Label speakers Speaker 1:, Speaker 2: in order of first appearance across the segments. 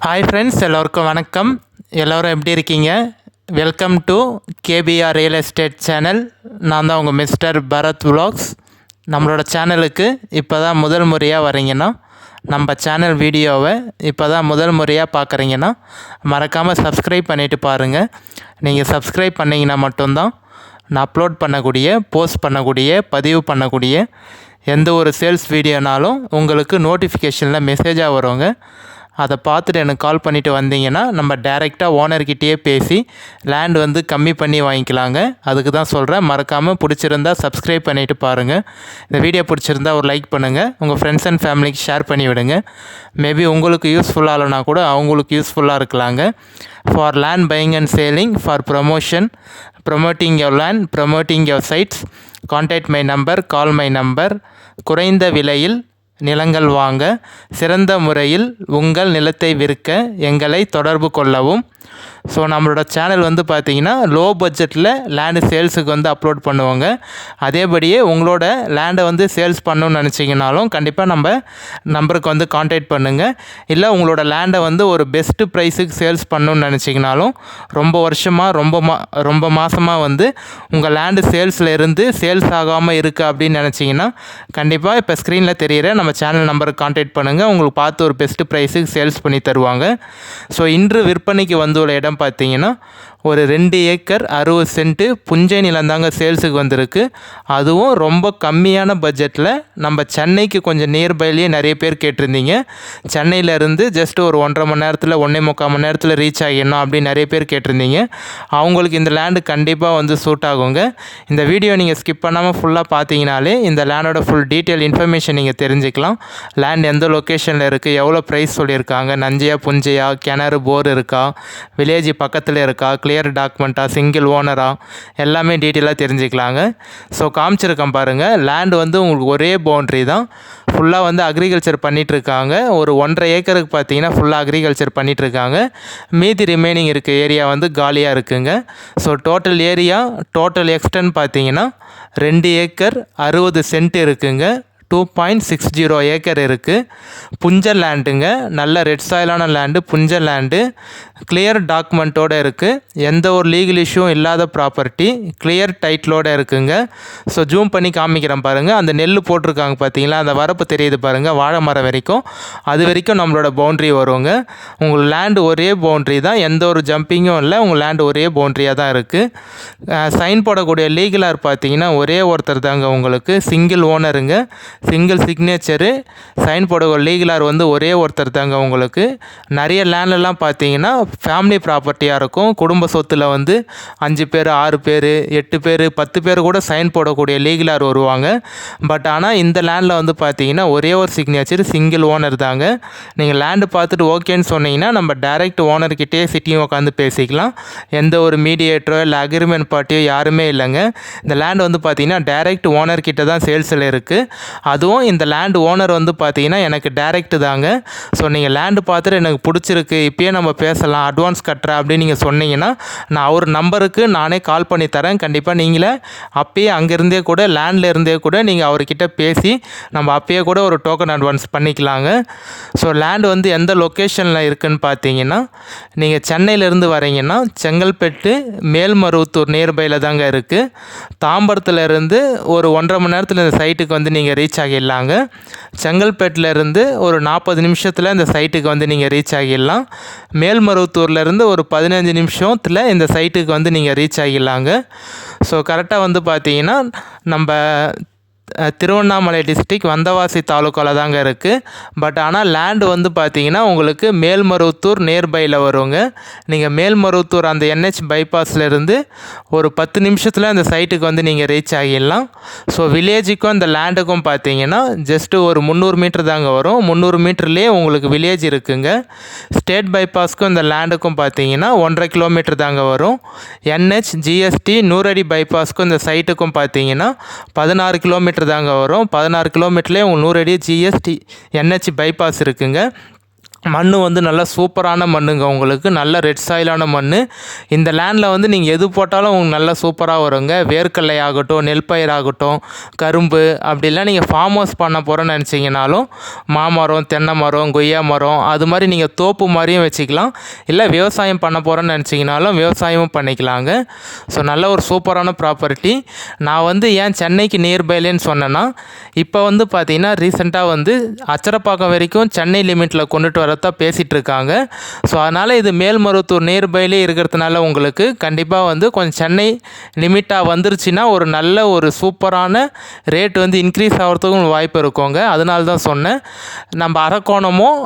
Speaker 1: Hi friends, எல்லோருக்கும் வணக்கம். எல்லோரும் எப்படி இருக்கீங்க? Welcome to KPR real estate channel. நான் தான் உங்கள் மிஸ்டர் பரத் விலாக்ஸ். நம்மளோட சேனலுக்கு இப்போ தான் முதல் முறையாக வரீங்கன்னா, நம்ம சேனல் வீடியோவை இப்போ தான் முதல் முறையாக பார்க்குறீங்கன்னா மறக்காமல் சப்ஸ்கிரைப் பண்ணிவிட்டு பாருங்கள். நீங்கள் சப்ஸ்கிரைப் பண்ணிங்கன்னா மட்டும்தான் நான் அப்லோட் பண்ணக்கூடிய, போஸ்ட் பண்ணக்கூடிய, பதிவு பண்ணக்கூடிய எந்த ஒரு சேல்ஸ் வீடியோனாலும் உங்களுக்கு நோட்டிஃபிகேஷனில் மெசேஜாக வருங்க. அதை பார்த்துட்டு எனக்கு கால் பண்ணிவிட்டு வந்தீங்கன்னா நம்ம டைரெக்டாக ஓனர்கிட்டயே பேசி லேண்ட் வந்து கம்மி பண்ணி வாங்கிக்கலாங்க. அதுக்கு தான் சொல்கிறேன். மறக்காமல் பிடிச்சிருந்தா சப்ஸ்கிரைப் பண்ணிவிட்டு பாருங்கள். இந்த வீடியோ பிடிச்சிருந்தா ஒரு லைக் பண்ணுங்கள். உங்கள் ஃப்ரெண்ட்ஸ் அண்ட் ஃபேமிலிக்கு ஷேர் பண்ணி விடுங்க. மேபி உங்களுக்கு யூஸ்ஃபுல்லாக இல்லைனா கூட அவங்களுக்கு யூஸ்ஃபுல்லாக இருக்கலாங்க. For land buying and selling, for promotion, promoting your land, promoting your sites, contact my number, call my number. குறைந்த விலையில் நிலங்கள் வாங்க, சிறந்த முறையில் உங்கள் நிலத்தை விற்க எங்களை தொடர்பு கொள்ளவும். ஸோ நம்மளோட சேனல் வந்து பார்த்திங்கன்னா லோ பட்ஜெட்டில் லேண்டு சேல்ஸுக்கு வந்து அப்லோட் பண்ணுவோங்க. அதேபடியே உங்களோட லேண்டை வந்து சேல்ஸ் பண்ணணும்னு நினச்சிங்கனாலும் கண்டிப்பாக நம்ம நம்பருக்கு வந்து கான்டாக்ட் பண்ணுங்கள். இல்லை உங்களோட லேண்டை வந்து ஒரு பெஸ்ட்டு ப்ரைஸுக்கு சேல்ஸ் பண்ணணும்னு நினச்சிங்கனாலும் ரொம்ப வருஷமாக ரொம்ப மாதமாக வந்து உங்கள் லேண்டு சேல்ஸில் இருந்து சேல்ஸ் ஆகாமல் இருக்குது அப்படின்னு நினச்சிங்கன்னா கண்டிப்பாக இப்போ ஸ்க்ரீனில் தெரிகிற நம்ம சேனல் நம்பருக்கு கான்டாக்ட் பண்ணுங்கள். உங்களுக்கு பார்த்து ஒரு பெஸ்ட்டு ப்ரைஸுக்கு சேல்ஸ் பண்ணி தருவாங்க. ஸோ இன்று விற்பனைக்கு வந்துள்ள இடம் பார்த்தீங்கன்னா ஒரு 2 ஏக்கர் 60 சென்ட்டு புஞ்சை நிலந்தாங்க சேல்ஸுக்கு வந்திருக்கு. அதுவும் ரொம்ப கம்மியான பட்ஜெட்டில். நம்ம சென்னைக்கு கொஞ்சம் நியர்பைலேயே நிறைய பேர் கேட்டிருந்தீங்க. சென்னையிலேருந்து ஜஸ்ட் ஒரு 1.5 மணி நேரத்தில் 1.25 மணி நேரத்தில் ரீச் ஆகிடணும் அப்படின்னு நிறைய பேர் கேட்டிருந்தீங்க. அவங்களுக்கு இந்த லேண்டு கண்டிப்பாக வந்து சூட் ஆகுங்க. இந்த வீடியோ நீங்கள் ஸ்கிப் பண்ணாமல் ஃபுல்லாக பார்த்தீங்கனாலே இந்த லேண்டோட ஃபுல் டீட்டெயில் இன்ஃபர்மேஷன் நீங்கள் தெரிஞ்சுக்கலாம். லேண்ட் எந்த லொக்கேஷனில் இருக்குது, எவ்வளோ ப்ரைஸ் சொல்லியிருக்காங்க, நஞ்சையா புஞ்சையா, கிணறு போர் இருக்கா, வில்லேஜ் பக்கத்தில் இருக்கா, கிளியர் டாக்குமெண்ட்டா, சிங்கிள் ஓனரா, எல்லாமே டீட்டெயிலாக தெரிஞ்சுக்கலாங்க. ஸோ காமிச்சிருக்கேன் பாருங்கள். லேண்டு வந்து உங்களுக்கு ஒரே பவுண்ட்ரி தான். ஃபுல்லாக வந்து அக்ரிகல்ச்சர் பண்ணிகிட்ருக்காங்க. ஒரு 1.5 ஏக்கருக்கு பார்த்தீங்கன்னா ஃபுல்லாக அக்ரிகல்ச்சர் பண்ணிகிட்ருக்காங்க. மீதி ரிமைனிங் இருக்க ஏரியா வந்து காலியாக இருக்குங்க. So total area, total extend பார்த்தீங்கன்னா 2 ஏக்கர் 60 சென்ட் இருக்குங்க. 2.60 ஏக்கர் இருக்குது. புஞ்சல் லேண்டுங்க. நல்ல ரெட் சாயிலான லேண்டு, புஞ்சல் லேண்டு. கிளியர் டாக்குமெண்ட்டோடு இருக்குது. எந்த ஒரு லீகல் இஷ்யூவும் இல்லாத ப்ராப்பர்ட்டி, கிளியர் டைட்டிலோடு இருக்குங்க. ஸோ ஜூம் பண்ணி காமிக்கிறேன் பாருங்கள். அந்த நெல் போட்டிருக்காங்க பார்த்தீங்களா, அந்த வரப்பு தெரியுது பாருங்கள், வாழை மரம் வரைக்கும். அது வரைக்கும் நம்மளோட பவுண்ட்ரி வருங்க. உங்கள் லேண்டு ஒரே பவுண்ட்ரி தான், எந்த ஒரு ஜம்பிங்கும் இல்லை. உங்கள் லேண்டு ஒரே பவுண்ட்ரியாக தான் இருக்குது. சைன் போடக்கூடிய லீகலார் பார்த்தீங்கன்னா ஒரே ஒருத்தர் தாங்க உங்களுக்கு, சிங்கிள் ஓனருங்க, சிங்கிள் சிக்னேச்சரு. சைன் போட லீகலார் வந்து ஒரே ஒருத்தர் தாங்க உங்களுக்கு. நிறைய லேண்ட்லாம் பார்த்தீங்கன்னா ஃபேமிலி ப்ராப்பர்ட்டியாக இருக்கும். குடும்ப சொத்தில் வந்து 5 பேர், 6 பேர், 8 பேர், 10 பேர் கூட சைன் போடக்கூடிய லீகலார் வருவாங்க. பட் ஆனால் இந்த லேண்டில் வந்து பார்த்தீங்கன்னா ஒரே ஒரு சிக்னேச்சர், சிங்கிள் ஓனர் தாங்க. நீங்கள் லேண்டு பார்த்துட்டு ஓகேன்னு சொன்னீங்கன்னா நம்ம டைரெக்ட் ஓனர்கிட்டே சிட்டியும் உட்காந்து பேசிக்கலாம். எந்த ஒரு மீடியேட்டரோ இல்லை அக்ரிமெண்ட் பார்ட்டியோ யாருமே இல்லைங்க. இந்த லேண்டு வந்து பார்த்தீங்கன்னா டைரெக்ட் ஓனர்கிட்ட தான் சேல்ஸில் இருக்குது. அதுவும் இந்த லேண்டு ஓனர் வந்து பார்த்தீங்கன்னா எனக்கு டைரெக்ட் தாங்க. ஸோ நீங்கள் லேண்டு பார்த்துட்டு எனக்கு பிடிச்சிருக்கு, இப்போயே நம்ம பேசலாம், அட்வான்ஸ் கட்டுறேன் அப்படின்னு நீங்கள் சொன்னீங்கன்னா நான் அவர் நம்பருக்கு நானே கால் பண்ணி தரேன். கண்டிப்பாக நீங்களே அப்பயே அங்கேருந்தே கூட, லேண்டில் இருந்தே கூட நீங்கள் அவர்கிட்ட பேசி நம்ம அப்பயே கூட ஒரு டோக்கன் அட்வான்ஸ் பண்ணிக்கலாங்க. ஸோ லேண்டு வந்து எந்த லொக்கேஷனில் இருக்குதுன்னு பார்த்தீங்கன்னா, நீங்கள் சென்னையிலேருந்து வரீங்கன்னா செங்கல்பட்டு மேல்மருவத்தூர் நியர்பையில் தாங்க இருக்குது. தாம்பரத்துலேருந்து ஒரு 1.5 மணி நேரத்தில் இந்த சைட்டுக்கு வந்து நீங்கள் ரீச் ஆகிடலாங்க. செங்கல்பேட்டிலேருந்து ஒரு 40 நிமிஷத்தில் இந்த சைட்டுக்கு வந்து நீங்கள் ரீச் ஆகிடலாம். மேல்மருவத்தூர்லேருந்து ஒரு 15 நிமிஷத்தில் இந்த சைட்டுக்கு வந்து நீங்கள் ரீச் ஆகிடலாங்க. ஸோ கரெக்டாக வந்து பார்த்தீங்கன்னா நம்ம திருவண்ணாமலை டிஸ்ட்ரிக் வந்தவாசி தாலுக்காவில் தாங்க இருக்குது. பட் ஆனால் லேண்டு வந்து பார்த்தீங்கன்னா உங்களுக்கு மேல்மருவத்தூர் நியர்பையில் வருங்க. நீங்கள் மேல்மருவத்தூர் அந்த NH பைபாஸ்லேருந்து ஒரு 10 நிமிஷத்தில் அந்த சைட்டுக்கு வந்து நீங்கள் ரீச் ஆகிடலாம். ஸோ வில்லேஜுக்கும் அந்த லேண்டுக்கும் பார்த்தீங்கன்னா ஜஸ்ட்டு ஒரு 300 மீட்டர் தாங்க வரும். 300 மீட்டர்லேயே உங்களுக்கு வில்லேஜ் இருக்குங்க. ஸ்டேட் பைபாஸ்க்கும் இந்த லேண்டுக்கும் பார்த்தீங்கன்னா 1.5 கிலோமீட்டர் தாங்க வரும். NH GST நூறடி பைபாஸ்க்கும் இந்த சைட்டுக்கும் பார்த்தீங்கன்னா 16 கிலோமீட்டர் தாங்க வரும். 16 கிலோமீட்டர்லேயே உங்களுக்கு 100 அடி GST NH பைபாஸ் இருக்குங்க. மண் வந்து நல்லா சூப்பரான மண்ணுங்க. உங்களுக்கு நல்ல ரெட் சாயிலான மண். இந்த லேண்டில் வந்து நீங்கள் எது போட்டாலும் உங்களுக்கு நல்லா சூப்பராக வருங்க. வேர்க்கடலை ஆகட்டும், நெல் பயிர் ஆகட்டும், கரும்பு, அப்படிலாம் நீங்கள் ஃபார்ம் ஹவுஸ் பண்ண போகிறோன்னு நினச்சிங்கனாலும் மாமரம், தென்னை மரம், கொய்யா மரம், அது மாதிரி நீங்கள் தோப்பு மாதிரியும் வச்சுக்கலாம். இல்லை விவசாயம் பண்ண போகிறோன்னு நினச்சிங்கனாலும் விவசாயமும் பண்ணிக்கலாங்க. ஸோ நல்ல ஒரு சூப்பரான ப்ராப்பர்ட்டி. நான் வந்து ஏன் சென்னைக்கு நியர்பைலேன்னு சொன்னேன்னா, இப்போ வந்து பார்த்திங்கன்னா ரீசெண்டாக வந்து அச்சரப்பாக்கம் வரைக்கும் சென்னை லிமிட்டில் கொண்டுட்டு வரதான் பேசிகிட்டு இருக்காங்க. ஸோ அதனால் இது மேல்மருவத்தூர் நியர்பைலே இருக்கிறதுனால உங்களுக்கு கண்டிப்பாக வந்து கொஞ்சம் சென்னை லிமிட்டாக வந்துருச்சுன்னா ஒரு நல்ல ஒரு சூப்பரான ரேட் வந்து இன்க்ரீஸ் ஆகிறதுக்கும் வாய்ப்பு இருக்குங்க. அதனால தான் சொன்னேன். நம்ம அரக்கோணமும்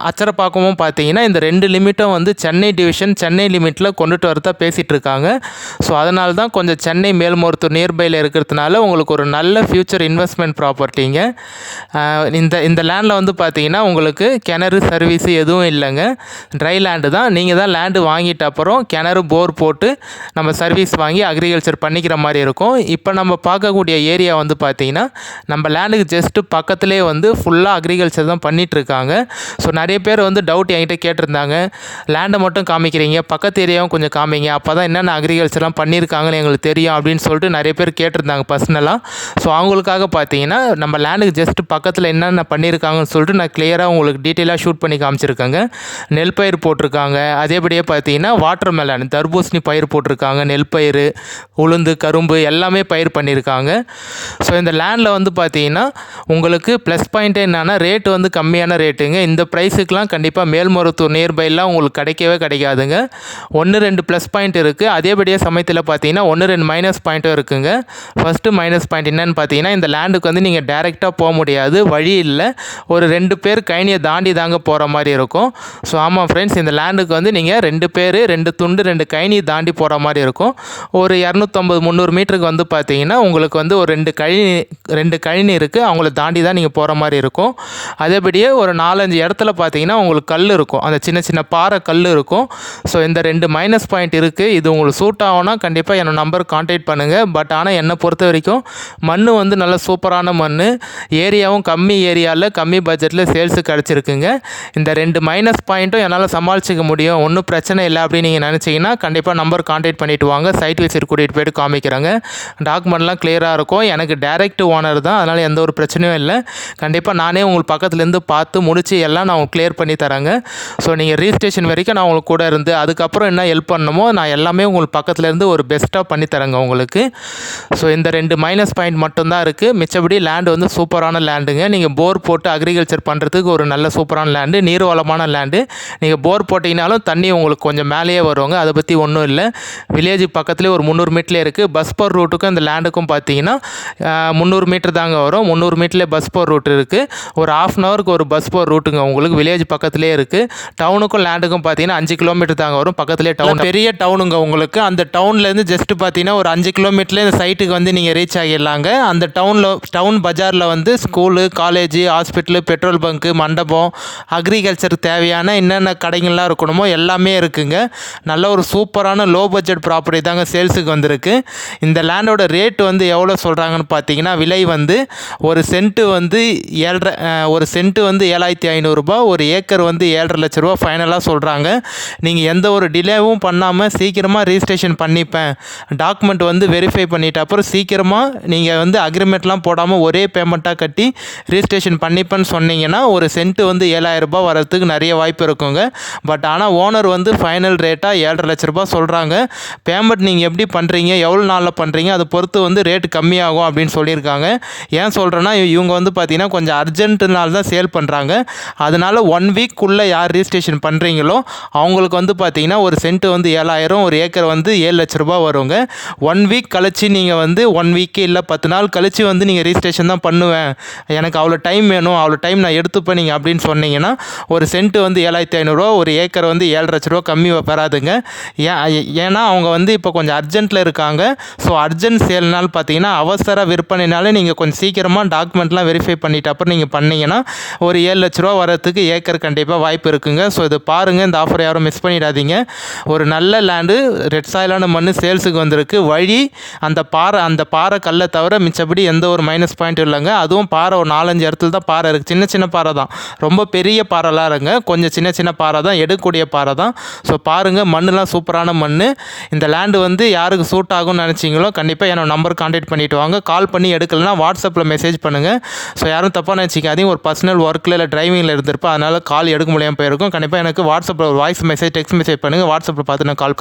Speaker 1: அச்சரப்பாக்கமும் பார்த்தீங்கன்னா இந்த 2 லிமிட்டும் வந்து சென்னை டிவிஷன் சென்னை லிமிட்டில் கொண்டுட்டு வரதான் பேசிகிட்டு இருக்காங்க. ஸோ அதனால தான் கொஞ்சம் சென்னை மேல்மருவத்தூர் நியர்பையில் இருக்கிறதுனால உங்களுக்கு ஒரு நல்ல ஃப்யூச்சர் இன்வெஸ்ட்மெண்ட் ப்ராப்பர்ட்டிங்க. இந்த லேண்டில் வந்து பார்த்தீங்கன்னா உங்களுக்கு கிணறு சர்வீஸு எதுவும் இல்லைங்க. ட்ரை லேண்டு தான். நீங்கள் தான் லேண்டு வாங்கிட்ட அப்புறம் கிணறு போர் போட்டு நம்ம சர்வீஸ் வாங்கி அக்ரிகல்ச்சர் பண்ணிக்கிற மாதிரி இருக்கும். இப்போ நம்ம பார்க்கக்கூடிய ஏரியா வந்து பார்த்திங்கன்னா நம்ம லேண்டுக்கு ஜஸ்ட்டு பக்கத்துலேயே வந்து ஃபுல்லாக அக்ரிகல்ச்சர் தான் பண்ணிகிட்ருக்காங்க. ஸோ நிறைய பேர் வந்து டவுட் என்கிட்ட கேட்டிருந்தாங்க, லேண்டை மட்டும் காமிக்கிறீங்க, பக்கத்து ஏரியாவும் கொஞ்சம் காமிங்க, அப்போ தான் என்னென்ன அக்ரிகல்ச்சர்லாம் பண்ணியிருக்காங்கன்னு எங்களுக்கு தெரியும் அப்படின்னு சொல்லிட்டு நிறைய பேர் கேட்டிருந்தாங்க பர்சனலாக. ஸோ அவங்களுக்காக பார்த்தீங்கன்னா நம்ம லேண்டுக்கு ஜஸ்ட்டு பக்கத்தில் என்னென்ன பண்ணியிருக்காங்கன்னு சொல்லிட்டு நான் கிளியராக உங்களுக்கு டீட்டெயிலாக ஷூட் பண்ணி காமிச்சிருக்காங்க. நெல் பயிர் போட்டிருக்காங்க. அதேபடியே பார்த்தீங்கன்னா வாட்டர் மெலன் தர்பூசணி பயிர் போட்டிருக்காங்க. நெல் பயிர், உளுந்து, கரும்பு எல்லாமே பயிர் பண்ணியிருக்காங்க. ஸோ இந்த லேண்டில் வந்து பார்த்தீங்கன்னா உங்களுக்கு ப்ளஸ் பாயிண்ட்டே என்னென்னா ரேட்டு வந்து கம்மியான ரேட்டுங்க. இந்த ப்ரைஸுக்கெலாம் கண்டிப்பாக மேல்மருவத்தூர் நியர்பைலாம் உங்களுக்கு கிடைக்கவே கிடைக்காதுங்க. 1-2 ப்ளஸ் பாயிண்ட் இருக்குது. அதேபடியே சமயத்தில் பார்த்தீங்கன்னா 1-2 மைனஸ் பாயிண்ட்டும் இருக்குங்க. ஃபஸ்ட்டு மைனஸ் பாயிண்ட் என்னென்னு பார்த்தீங்கன்னா இந்த லேண்டுக்கு வந்து நீங்கள் டேரெக்டாக போக முடியாது, வழி இல்லை. ஒரு 2 பேர் கைனியை தாண்டி தாங்க போகிற மாதிரி இருக்கும். ஸோ ஆமாம் ஃப்ரெண்ட்ஸ், இந்த லேண்டுக்கு வந்து நீங்கள் 2 பேர் 2 துண்டு 2 கைனி தாண்டி போகிற மாதிரி இருக்கும். ஒரு 250-300 மீட்டருக்கு வந்து பார்த்தீங்கன்னா உங்களுக்கு வந்து ஒரு 2 கழனி இருக்குது. அவங்கள தாண்டி தான் நீங்கள் போகிற மாதிரி இருக்கும். அதேபடியே ஒரு 4-5 இடத்துல பார்த்தீங்கன்னா உங்களுக்கு கல் இருக்கும். அந்த சின்ன சின்ன பாறை கல் இருக்கும். ஸோ இந்த 2 மைனஸ் பாயிண்ட் இருக்குது. இது உங்களுக்கு சூட் ஆகும்னா கண்டிப்பாக என்னோடய நம்பர் கான்டாக்ட் பண்ணுங்கள். பட் ஆனால் என்னை பொறுத்த வரைக்கும் மண் வந்து நல்ல சூப்பரான மண். ஏரியாவும் கம்மி ஏரியாவில் கம்மி பட்ஜெட்டில் சேல்ஸு கிடச்சிருக்குங்க. இந்த 2 மைனஸ் பாயிண்ட்டும் என்னால் சமாளிச்சிக்க முடியும், ஒன்றும் பிரச்சனை இல்லை அப்படின்னு நீங்கள் நினச்சிங்கன்னா கண்டிப்பாக நம்பர் கான்டாக்ட் பண்ணிவிட்டு வாங்க. சைட் விசிட் கூட்டிகிட்டு போய்ட்டு காமிக்கிறாங்க. டாக்குமெண்ட்லாம் கிளியராக இருக்கும். எனக்கு டைரக்ட் ஓனர் தான், அதனால் எந்த ஒரு பிரச்சனையும் இல்லை. கண்டிப்பாக நானே உங்களுக்கு பக்கத்துலேருந்து பார்த்து முடிச்சு எல்லாம் நான் உங்களுக்கு கிளியர் பண்ணி தரேங்க. ஸோ நீங்கள் ரீஸ்டேஷன் வரைக்கும் நான் உங்களுக்கு கூட இருந்து அதுக்கப்புறம் என்ன ஹெல்ப் பண்ணணுமோ நான் எல்லாமே உங்களுக்கு பக்கத்துலேருந்து ஒரு பெஸ்ட்டாக பண்ணி தரேங்க உங்களுக்கு. ஸோ இந்த 2 மைனஸ் பாயிண்ட் மட்டும்தான் இருக்குது. மிச்சபடி லேண்டு வந்து சூப்பரான லேண்டுங்க. நீங்கள் போர் போட்டு அக்ரிகல்ச்சர் பண்ணுறதுக்கு ஒரு நல்ல சூப்பரான லேண்டு, நீர் வளமான லேண்டு. நீங்கள் போர் போட்டிங்கனாலும் தண்ணி உங்களுக்கு கொஞ்சம் மேலேயே வருவாங்க, அதை பற்றி ஒன்றும் இல்லை. வில்லேஜ் பக்கத்துலேயே ஒரு 300 மீட்டர்லேயே இருக்குது. பஸ் போர் ரூட்டுக்கும் இந்த லேண்டுக்கும் பார்த்தீங்கன்னா 300 மீட்டர் தாங்க வரும். 300 மீட்டர்லேயே பஸ் போர் ரூட் இருக்குது. ஒரு 1/2 ஹவருக்கு ஒரு பஸ் போர் ரூட்டுங்க உங்களுக்கு. வில்லேஜ் பக்கத்துலேயே இருக்குது. டவுனுக்கும் லேண்டுக்கும் பார்த்தீங்கன்னா 5 கிலோமீட்டர் தாங்க வரும். பக்கத்துலேயே டவுன், பெரிய டவுனுங்க உங்களுக்கு. அந்த டவுன்லேருந்து ஜஸ்ட்டு பார்த்தீங்கன்னா ஒரு 5 கிலோமீட்டர்லேயே இந்த சைட்டுக்கு வந்து நீங்கள் ரீச் ஆகிடலாங்க. அந்த டவுன் பஜாரில் வந்து school, college, hospital, petrol bunk, மண்டபம், அக்ரிகல்ச்சர் தேவையான என்னென்ன கடைகள்லாம் இருக்கணுமோ எல்லாமே இருக்குங்க. நல்ல ஒரு சூப்பரான லோ பட்ஜெட் ப்ராப்பர்ட்டி தாங்க சேல்ஸுக்கு வந்திருக்கு. இந்த லேண்டோட ரேட் வந்து எவ்வளோ சொல்கிறாங்கன்னு பார்த்தீங்கன்னா விலை வந்து ஒரு சென்ட்டு வந்து 7,500 ரூபா, ஒரு ஏக்கர் வந்து 7.5 லட்ச ரூபா ஃபைனலாக சொல்கிறாங்க. நீங்கள் எந்த ஒரு டிலேவும் பண்ணாமல் சீக்கிரமாக ரிஜிஸ்ட்ரேஷன் பண்ணிப்பேன், டாக்குமெண்ட் வந்து வெரிஃபை பண்ணிட்ட அப்புறம் சீக்கிரமாக நீங்கள் வந்து அக்ரிமெண்ட்லாம் போடாமல் ஒரே பேமெண்ட்டாக கட்டி ரிஜிஸ்ட்ரேஷன் பண்ணிப்பேன்னு சொன்னீங்கன்னா ஒரு சென்ட்டு வந்து 7,000 ரூபா வரதுக்கு நிறைய வாய்ப்பு இருக்குங்க. பட் ஆனால் ஓனர் வந்து ஃபைனல் ரேட்டாக 7.5 லட்ச ரூபா சொல்கிறாங்க. பேமெண்ட் நீங்கள் எப்படி பண்ணுறீங்க, எவ்வளோ நாளில் பண்ணுறீங்க, அதை பொறுத்து வந்து ரேட்டு கம்மியாகும் அப்படின்னு சொல்லியிருக்காங்க. ஏன் சொல்கிறேன்னா இவங்க வந்து பார்த்திங்கன்னா கொஞ்சம் அர்ஜென்ட்டுனால தான் சேல் பண்ணுறாங்க. அதனால் 1 வீக்குள்ளே யார் ரிஜிஸ்ட்ரேஷன் பண்ணுறீங்களோ அவங்களுக்கு வந்து பார்த்திங்கன்னா ஒரு சென்ட்டு வந்து 7,000, ஒரு ஏக்கர் வந்து 7 லட்ச ரூபா வருங்க. 1 வீக் கழிச்சு நீங்கள் வந்து 1 வீக்கு இல்லை 10 நாள் கழிச்சு வந்து நீங்கள் ரிஜிஸ்ட்ரேஷன் தான் பண்ணுவேன், எனக்கு அவ்வளோ டைம் வேணும், அவ்வளோ டைம் நான் எடுத்துப்பேன் நீங்கள் அப்படின்னு சொன்னீங்கன்னா ஒரு சென்ட்டு வந்து 7,500 ரூபா, ஒரு ஏக்கர் வந்து 7 லட்ச ரூபா கம்மி வராதுங்க. ஏன்னா அவங்க வந்து இப்போ கொஞ்சம் அர்ஜென்ட்டில் இருக்காங்க. ஸோ அர்ஜென்ட் சேல்னால் பார்த்தீங்கன்னா அவசர விற்பனைனால நீங்கள் கொஞ்சம் சீக்கிரமாக டாக்குமெண்ட்லாம் வெரிஃபை பண்ணிவிட்டு அப்புறம் நீங்கள் பண்ணிங்கன்னா ஒரு 7 லட்ச ரூபா வரத்துக்கு ஏக்கர் கண்டிப்பாக வாய்ப்பு இருக்குங்க. ஸோ இது பாருங்கள், இந்த ஆஃபர் யாரும் மிஸ் பண்ணிடாதீங்க. ஒரு நல்ல லேண்டு, ரெட் சாயிலான மண் சேல்ஸுக்கு வந்திருக்கு. வழி அந்த பாறை கல்லை தவிர மிச்சப்படி எந்த ஒரு மைனஸ் பாயிண்ட் இல்லைங்க. அதுவும் பாறை ஒரு 4-5 இடத்துல தான் பாறை இருக்குது. சின்ன சின்ன பாறை தான், ரொம்ப பெரிய பாறைலாம் இருங்க, கொஞ்சம் சின்ன சின்ன பாறை தான், எடுக்கக்கூடிய பாறை தான். ஸோ பாருங்கள், மண்ணுலாம் சூப்பரான மண். இந்த லேண்டு வந்து யாருக்கு சூட் ஆகும்னு நினச்சிங்களோ கண்டிப்பாக என்னோட நம்பர் கான்டாக்ட் பண்ணிவிட்டு வாங்க. கால் பண்ணி எடுக்கலைன்னா வாட்ஸ்அப்பில் மெசேஜ் பண்ணுங்கள். ஸோ யாரும் தப்பாக நினச்சிக்காதீங்க, ஒரு பர்சனல் ஒர்க்கில் இல்லை டிரைவிங்கில் இருந்திருப்பேன், அதனால் கால் எடுக்க முடியாமல் போயிருக்கும். கண்டிப்பாக எனக்கு வாட்ஸ்அப்பில் ஒரு வாய்ஸ் மெசேஜ் டெக்ஸ்ட் மெசேஜ் பண்ணுங்கள், வாட்ஸ்அப்பில் பார்த்து நான் கால்